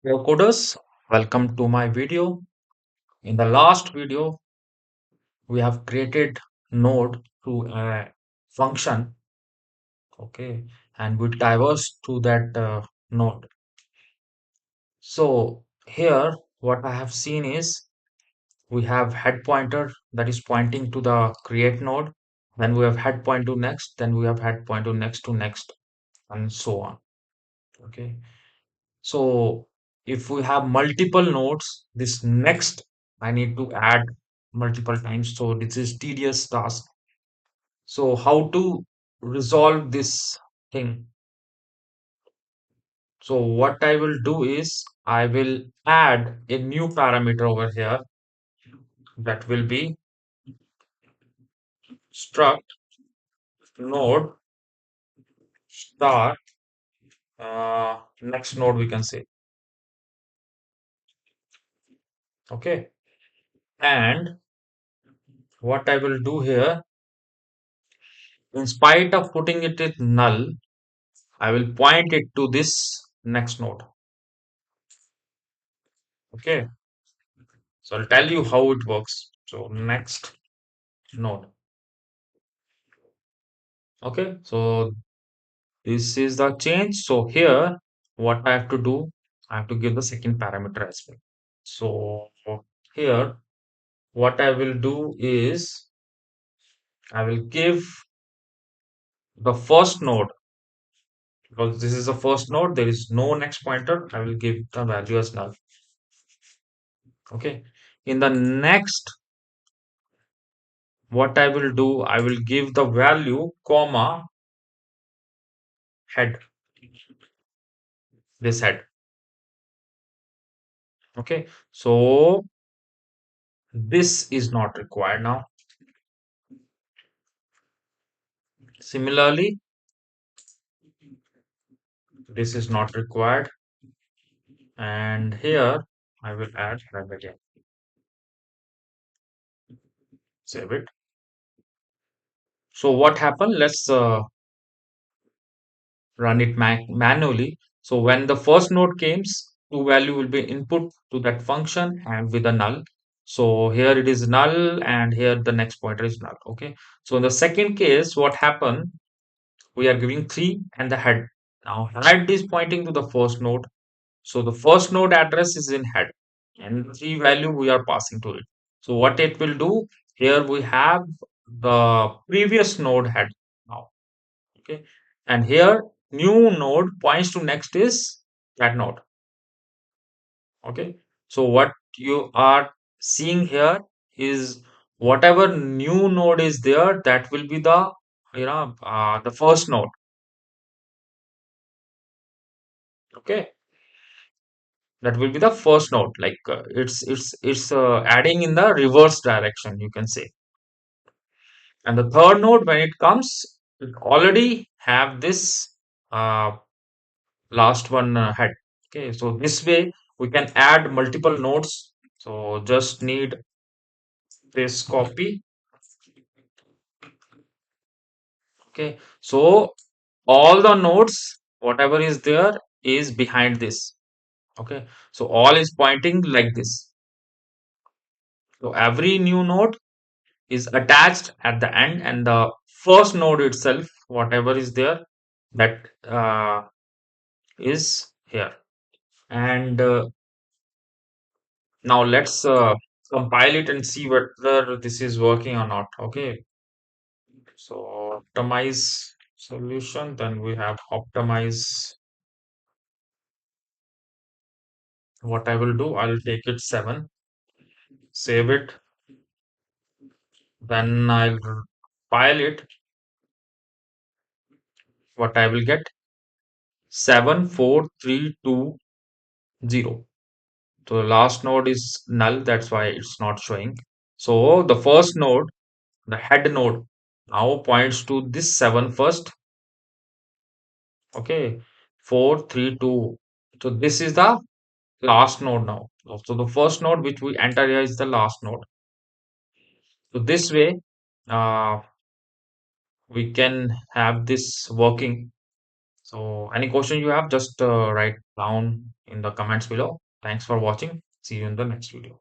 Hello coders, welcome to my video. In the last video, we have created node to a function, okay, and we traverse to that node. So here, what I have seen is we have head pointer that is pointing to the create node. Then we have head point to next. Then we have head point to next, and so on. Okay. So if we have multiple nodes, this next I need to add multiple times. So this is tedious task. So how to resolve this thing? So what I will do is I will add a new parameter over here that will be struct node star next node we can say. Okay. And what I will do here, in spite of putting it in null, I will point it to this next node. Okay, so I'll tell you how it works. So next node. Okay, so this is the change. So here, what I have to do, I have to give the second parameter as well. So here, what I will do is I will give the first node because this is the first node. There is no next pointer. I will give the value as null. Okay, in the next what I will do, I will give the value comma head, this head. Okay, so this is not required now. Similarly, this is not required, and here I will add head again. Save it. So what happened? Let's run it manually. So when the first node comes, two value will be input to that function and with a null. So here it is null and here the next pointer is null. Okay. So in the second case, what happened? We are giving 3 and the head. Now head is pointing to the first node. So the first node address is in head and 3 value we are passing to it. So what it will do, here we have the previous node head now. Okay. And here new node points to next is that node. Okay. So what you are seeing here is whatever new node is there, that will be the the first node. Okay, that will be the first node. Like it's adding in the reverse direction, you can say. And the third node, when it comes, it already have this uh, last one head. Okay, so this way we can add multiple nodes. So just need this copy. Okay, so all the nodes, whatever is there, is behind this. Okay, so all is pointing like this. So every new node is attached at the end, and the first node itself, whatever is there, that is here. And now let's compile it and see whether this is working or not. Okay, so optimize solution, then we have optimize. What I will do, I'll take it 7, save it, then I'll file it. What I will get, 74320. So the last node is null, that's why it's not showing. So the first node, the head node, now points to this 7 first. Okay, 432. So this is the last node now. So the first node which we enter here is the last node. So this way, uh, we can have this working. So any question you have, just write down in the comments below. Thanks for watching. See you in the next video.